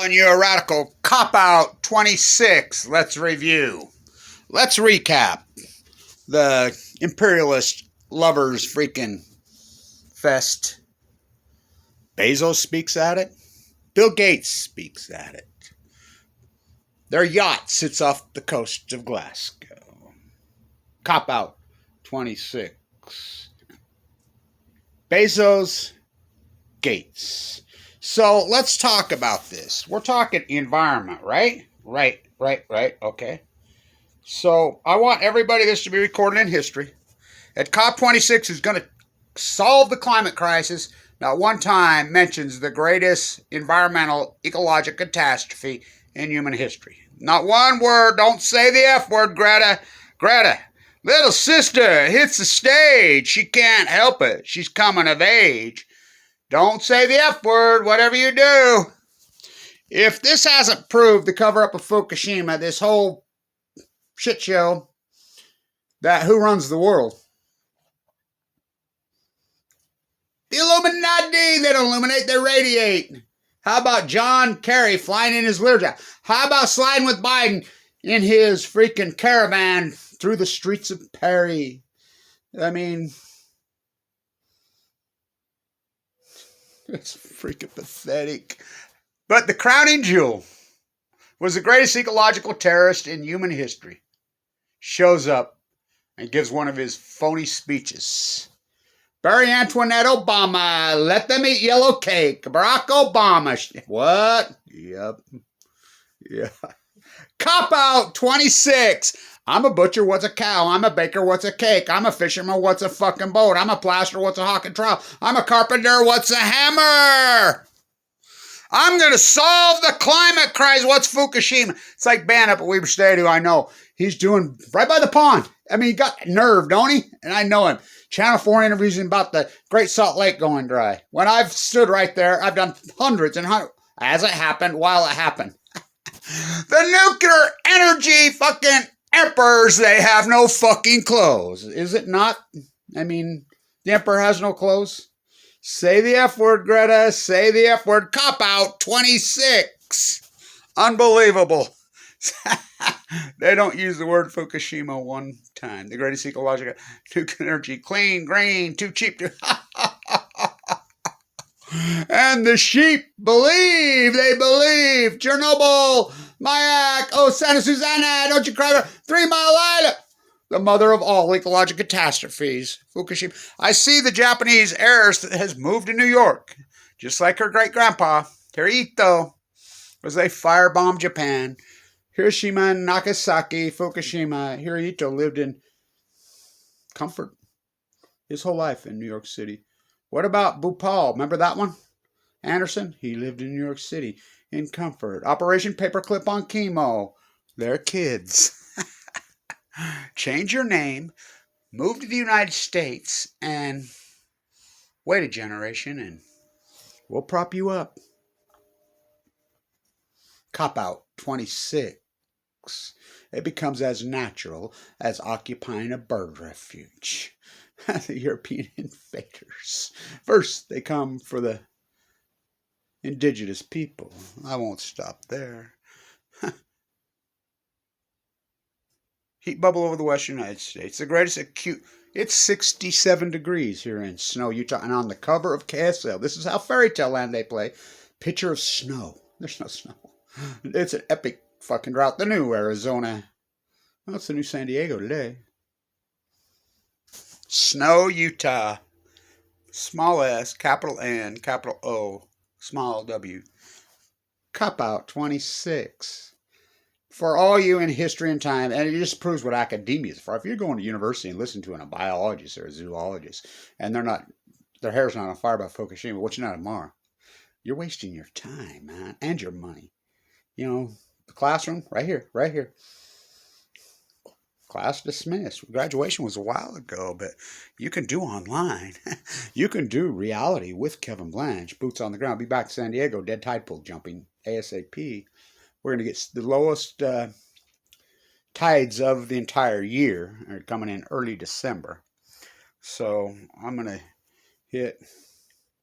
calling you a radical. Cop-out 26. Let's review. Let's recap. The imperialist lovers freaking fest. Bezos speaks at it. Bill Gates speaks at it. Their yacht sits off the coast of Glasgow. Cop-out 26. Bezos, Gates. So let's talk about this. We're talking environment, right? Right. Okay. So I want everybody this to be recorded in history. At COP26 is going to solve the climate crisis. Not one time mentions the greatest environmental ecological catastrophe in human history. Not one word. Don't say the F word, Greta. Greta, little sister hits the stage. She can't help it. She's coming of age. Don't say the F word, whatever you do. If this hasn't proved the cover-up of Fukushima, this whole shit show, that who runs the world? The Illuminati. They don't illuminate, they radiate. How about John Kerry flying in his Learjet? How about sliding with Biden in his freaking caravan through the streets of Paris? I mean, it's freaking pathetic. But the crowning jewel was the greatest ecological terrorist in human history. Shows up and gives one of his phony speeches. Barry Antoinette Obama, let them eat yellow cake. Barack Obama. What? Yep. Yeah. Cop-out 26. I'm a butcher, what's a cow? I'm a baker, what's a cake? I'm a fisherman, what's a fucking boat? I'm a plasterer, what's a hawk and trowel? I'm a carpenter, what's a hammer? I'm going to solve the climate crisis. What's Fukushima? It's like Ben up at Weber State, who I know. He's doing right by the pond. I mean, he got nerve, don't he? And I know him. Channel 4 interviews him about the Great Salt Lake going dry. When I've stood right there, I've done hundreds and hundreds. As it happened, while it happened. The nuclear energy fucking emperors, they have no fucking clothes. Is it not? I mean, the emperor has no clothes. Say the F word, Greta. Say the F word. Cop-out 26. Unbelievable. They don't use the word Fukushima one time. The greatest ecological nuclear energy. Clean, green, too cheap to... And the sheep believe. They believe. Chernobyl, Mayak, oh, Santa Susana, don't you cry. 3 Mile Island. The mother of all ecological catastrophes. Fukushima. I see the Japanese heiress that has moved to New York, just like her great-grandpa, Hirohito, as they firebombed Japan. Hiroshima, Nagasaki, Fukushima. Hirohito lived in comfort his whole life in New York City. What about Bhopal? Remember that one? Anderson? He lived in New York City in comfort. Operation Paperclip on Chemo. They're kids. Change your name, move to the United States, and wait a generation, and we'll prop you up. Cop-out 26. It becomes as natural as occupying a bird refuge. The European invaders. First, they come for the indigenous people. I won't stop there. Heat bubble over the western United States. The greatest acute... It's 67 degrees here in Snow, Utah. And on the cover of KSL, this is how fairy tale land they play. Picture of snow. There's no snow. It's an epic fucking drought. The new Arizona. Well, it's the new San Diego today. Snow, Utah. Small s, capital N, capital O, small w. Cop-out 26. For all you in history and time, and it just proves what academia is for. If you're going to university and listening to a biologist or a zoologist, and their hair's not on fire by Fukushima, what you know tomorrow, you're wasting your time, man, and your money. You know, the classroom, right here. Class dismissed. Graduation was a while ago, but you can do online. You can do reality with Kevin Blanche, boots on the ground. Be back to San Diego, dead tide pool jumping ASAP. We're going to get the lowest tides of the entire year are coming in early December. So I'm going to hit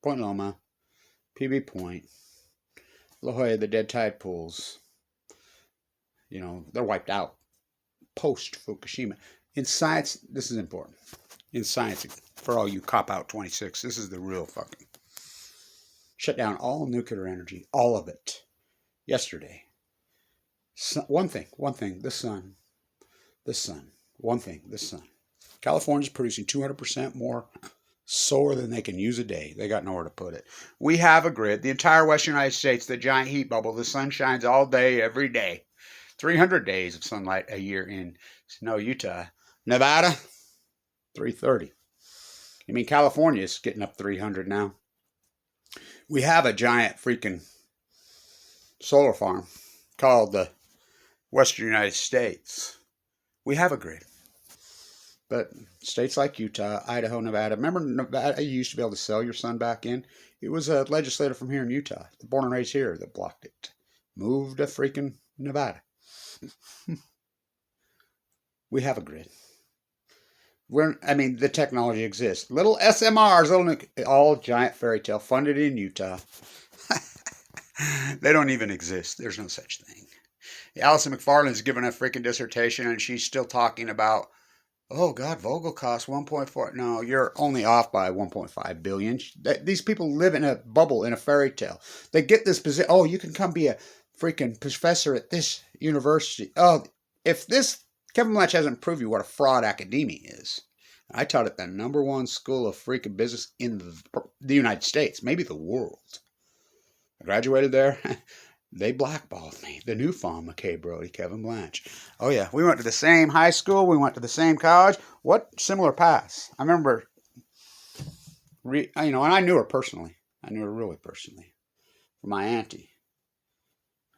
Point Loma, PB Point, La Jolla, the dead tide pools, you know, they're wiped out post Fukushima. In science, this is important. In science, for all you COP26, this is the real fucking shut down all nuclear energy, all of it. Yesterday, one thing, the sun, one thing, the sun. California's producing 200% more solar than they can use a day. They got nowhere to put it. We have a grid. The entire western United States, the giant heat bubble, the sun shines all day, every day. 300 days of sunlight a year in Utah. Nevada, 330. I mean, California's getting up 300 now. We have a giant freaking solar farm called the Western United States. We have a grid. But states like Utah, Idaho, Nevada, remember Nevada, you used to be able to sell your sun back in? It was a legislator from here in Utah, born and raised here, that blocked it. Moved to freaking Nevada. We have a grid. The technology exists. Little SMRs, all giant fairy tale, funded in Utah. They don't even exist. There's no such thing. Allison McFarland's given a freaking dissertation, and she's still talking about, oh God, Vogel cost 1.4. No, you're only off by 1.5 billion. These people live in a bubble, in a fairy tale. They get this position. Oh, you can come be a freaking professor at this university. Oh, if this Kevin Blanch hasn't proved you what a fraud academia is. I taught at the #1 school of freaking business in the United States, maybe the world. I graduated there. They blackballed me. The new Fawn McKay Brody, Kevin Blanch. Oh yeah, we went to the same high school. We went to the same college. What similar paths? I remember, and I knew her personally. I knew her really personally. From my auntie,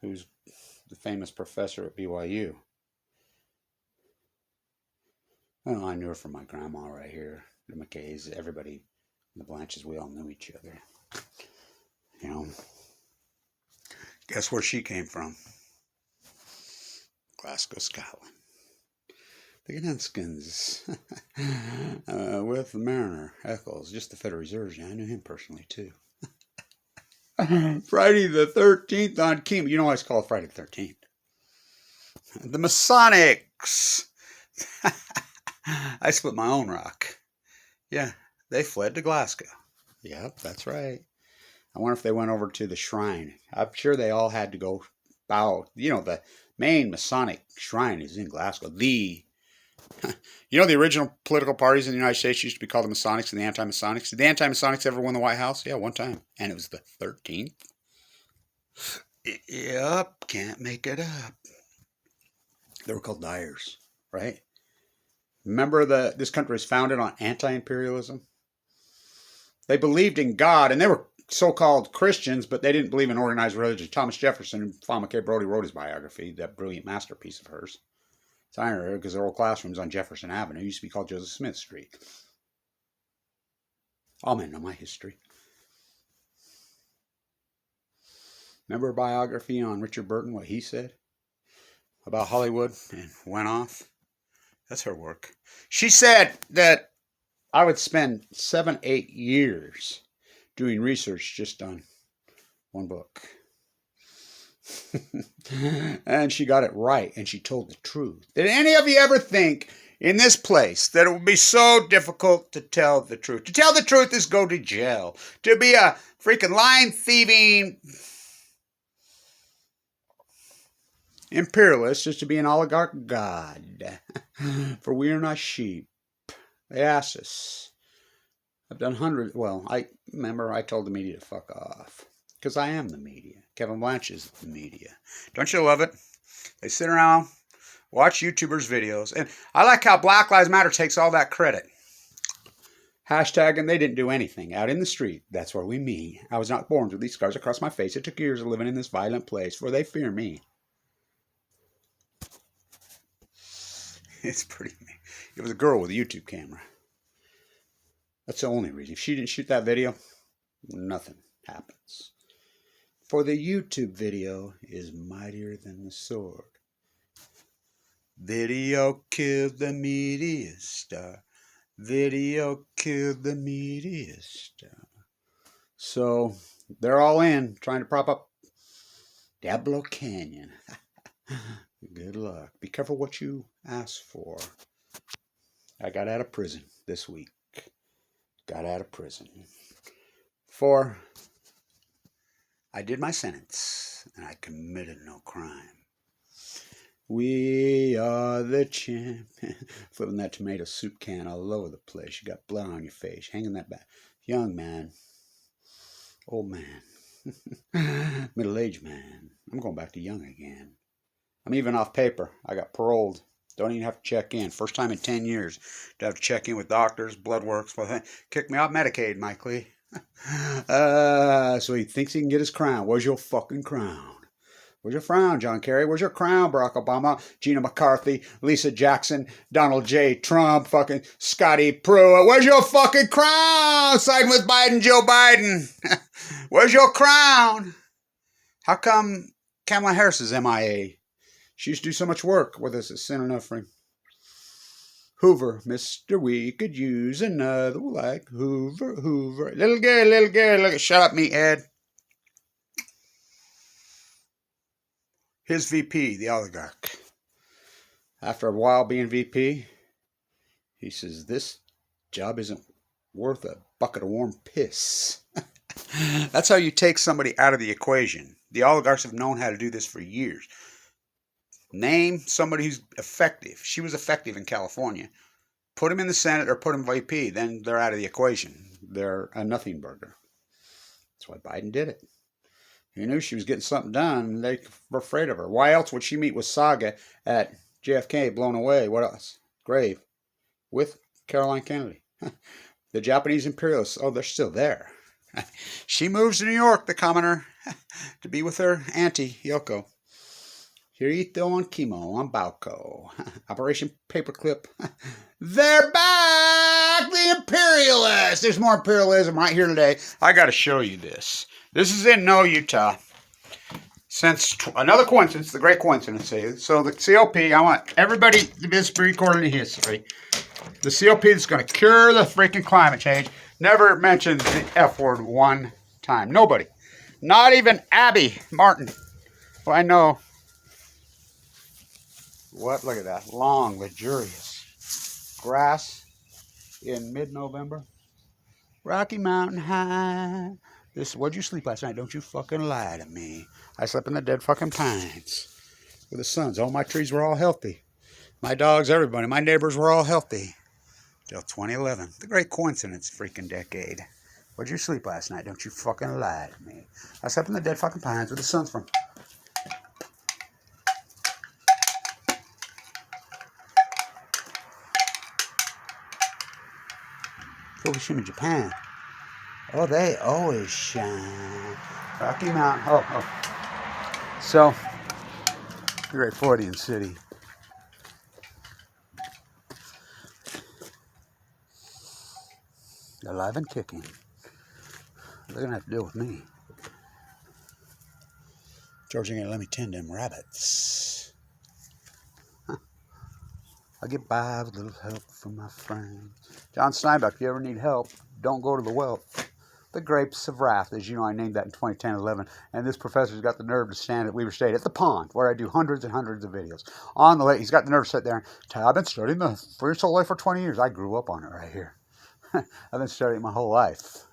who's the famous professor at BYU. Well, I knew her from my grandma right here. The McKays, everybody, the Blanches, we all knew each other. You know. Guess where she came from? Glasgow, Scotland. The Gdanskins. With the Mariner, Eccles, just the Federal Reserve. Yeah, I knew him personally, too. Friday the 13th on Chemo. You know why it's called Friday the 13th? The Masonics. I split my own rock. Yeah, they fled to Glasgow. Yep, that's right. I wonder if they went over to the shrine. I'm sure they all had to go bow. You know, the main Masonic shrine is in Glasgow. The original political parties in the United States used to be called the Masonics and the Anti-Masonics. Did the Anti-Masonics ever win the White House? Yeah, one time. And it was the 13th. Yep, can't make it up. They were called Dyers, right? Remember this country was founded on anti-imperialism? They believed in God, and they were so-called Christians, but they didn't believe in organized religion. Thomas Jefferson, and Fawn McKay Brody wrote his biography, that brilliant masterpiece of hers. It's ironic because their old classrooms on Jefferson Avenue used to be called Joseph Smith Street. All men know my history. Remember a biography on Richard Burton, what he said about Hollywood and went off? That's her work. She said that I would spend 7-8 years doing research just on one book. And she got it right, and she told the truth. Did any of you ever think in this place that it would be so difficult to tell the truth? To tell the truth is go to jail. To be a freaking lying, thieving imperialist is to be an oligarch god. For we are not sheep. They asked us. I've done hundreds. Well, I remember I told the media to fuck off. Because I am the media. Kevin Blanch is the media. Don't you love it? They sit around, watch YouTubers' videos. And I like how Black Lives Matter takes all that credit. Hashtag, and they didn't do anything. Out in the street, that's where we meet. I was not born with these scars across my face. It took years of living in this violent place, for they fear me. It's pretty mean. It was a girl with a YouTube camera. That's the only reason. If she didn't shoot that video, nothing happens. For the YouTube video is mightier than the sword. Video killed the media star. Video killed the media star. So they're all in, trying to prop up Diablo Canyon. Good luck. Be careful what you ask for. I got out of prison this week. Got out of prison. For I did my sentence and I committed no crime. We are the champion. Flipping that tomato soup can all over the place. You got blood on your face. Hanging that back. Young man. Old man. Middle-aged man. I'm going back to young again. I'm even off paper. I got paroled. Don't even have to check in. First time in 10 years to have to check in with doctors, blood works. Kick me off Medicaid, Mike Lee. So he thinks he can get his crown. Where's your fucking crown? Where's your frown, John Kerry? Where's your crown, Barack Obama, Gina McCarthy, Lisa Jackson, Donald J. Trump, fucking Scotty Pruitt? Where's your fucking crown? Siding with Biden, Joe Biden. Where's your crown? How come Kamala Harris is MIA? She used to do so much work with us at Senator Free. Hoover, Mr. We could use another like Hoover, Hoover. Little girl, look at, shut up, meathead. His VP, the oligarch. After a while being VP, he says, this job isn't worth a bucket of warm piss. That's how you take somebody out of the equation. The oligarchs have known how to do this for years. Name somebody who's effective. She was effective in California. Put him in the Senate or put him VP. Then they're out of the equation. They're a nothing burger. That's why Biden did it. He knew she was getting something done. They were afraid of her. Why else would she meet with Saga at JFK, blown away? What else? Grave. With Caroline Kennedy. The Japanese imperialists. Oh, they're still there. She moves to New York, the commoner, to be with her auntie, Yoko. Hirito on chemo on Balco. Operation Paperclip. They're back! The imperialists! There's more imperialism right here today. I got to show you this. This is in Utah. Since another coincidence, the great coincidence is. So the COP, I want everybody to be recorded in history. The COP is going to cure the freaking climate change. Never mentions the F word one time. Nobody. Not even Abby Martin. Well, I know. What? Look at that. Long, luxurious grass in mid-November. Rocky Mountain High. This. Where'd you sleep last night? Don't you fucking lie to me. I slept in the dead fucking pines with the suns. All my trees were all healthy. My dogs, everybody, my neighbors were all healthy. Till 2011. The great coincidence freaking decade. Where'd you sleep last night? Don't you fucking lie to me. I slept in the dead fucking pines where the sun's from. Fukushima, Japan. Oh, they always shine. Rocky Mountain. Oh. So, great Freudian city. Alive and kicking. They're going to have to deal with me. George ain't going to let me tend them rabbits. I get by with a little help from my friends. John Steinbeck, if you ever need help, don't go to the well. The Grapes of Wrath. As you know, I named that in 2010-11. And this professor's got the nerve to stand at Weaver State at the pond, where I do hundreds and hundreds of videos. On the lake, he's got the nerve to sit there and tell, I've been studying the free soul life for 20 years. I grew up on it right here. I've been studying my whole life.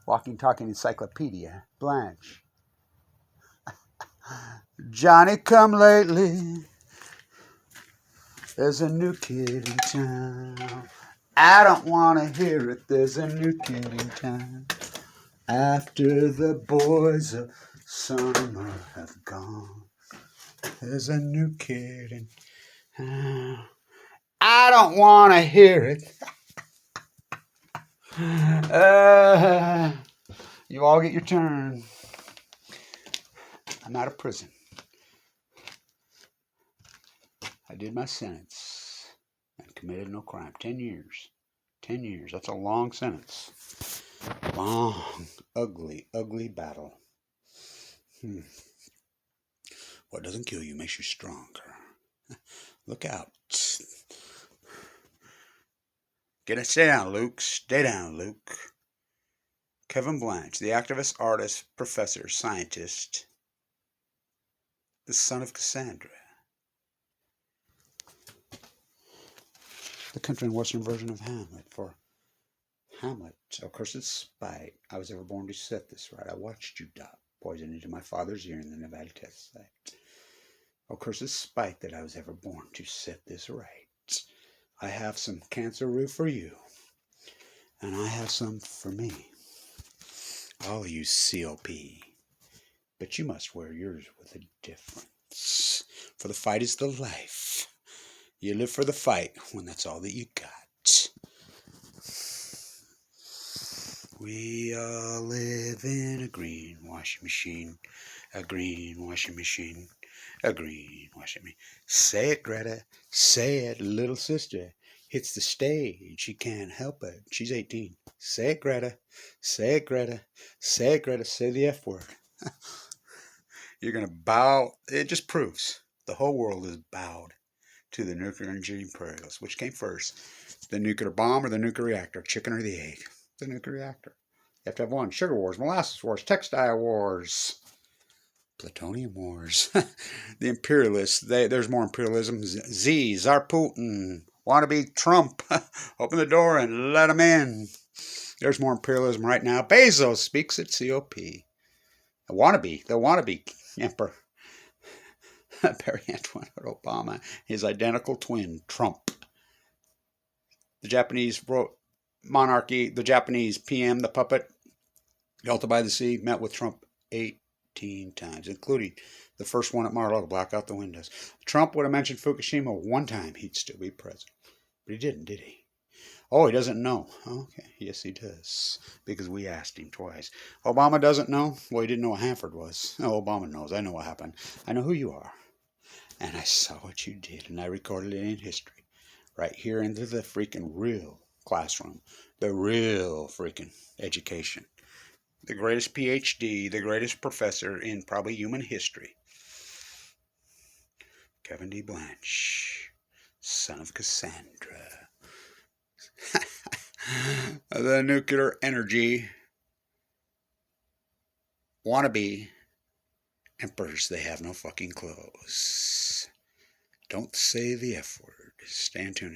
Walking, talking encyclopedia. Blanche. Johnny come lately. There's a new kid in town. I don't want to hear it. There's a new kid in town. After the boys of summer have gone, there's a new kid in town. I don't want to hear it. You all get your turn. I'm out of prison. I did my sentence and committed no crime. 10 years. 10 years. That's a long sentence. Long, ugly, ugly battle. What doesn't kill you makes you stronger. Look out. Stay down, Luke. Stay down, Luke. Kevin Blanche, the activist, artist, professor, scientist, the son of Cassandra. The country and western version of Hamlet. For Hamlet, of course, it's spite. I was ever born to set this right. I watched you drop poison into my father's ear in the Nevada test site. Of course, it's spite that I was ever born to set this right. I have some cancer root for you, and I have some for me. I'll use COP, but you must wear yours with a difference. For the fight is the life. You live for the fight when that's all that you got. We all live in a green washing machine, a green washing machine, a green washing machine. Say it, Greta. Say it, little sister. Hits the stage. She can't help it. She's 18. Say it, Greta. Say it, Greta. Say it, Greta. Say the F word. You're going to bow. It just proves the whole world is bowed to the nuclear energy imperials. Which came first? The nuclear bomb or the nuclear reactor? Chicken or the egg? The nuclear reactor. You have to have one. Sugar wars, molasses wars, textile wars, plutonium wars. The imperialists, there's more imperialism. Czar Putin, wannabe Trump. Open the door and let them in. There's more imperialism right now. Bezos speaks at COP. The wannabe emperor. Barry Antoine Obama, his identical twin, Trump. The Japanese monarchy, the Japanese PM, the puppet, Delta by the Sea, met with Trump 18 times, including the first one at Mar-a-Lago, black out the windows. Trump would have mentioned Fukushima one time, he'd still be president. But he didn't, did he? Oh, he doesn't know. Okay, yes he does, because we asked him twice. Obama doesn't know? Well, he didn't know what Hanford was. Oh, Obama knows. I know what happened. I know who you are. And I saw what you did, and I recorded it in history. Right here into the freaking real classroom. The real freaking education. The greatest PhD, the greatest professor in probably human history. Kevin D. Blanche, son of Cassandra. The nuclear energy wannabe emperors, they have no fucking clothes. Don't say the F word. Stand tuned.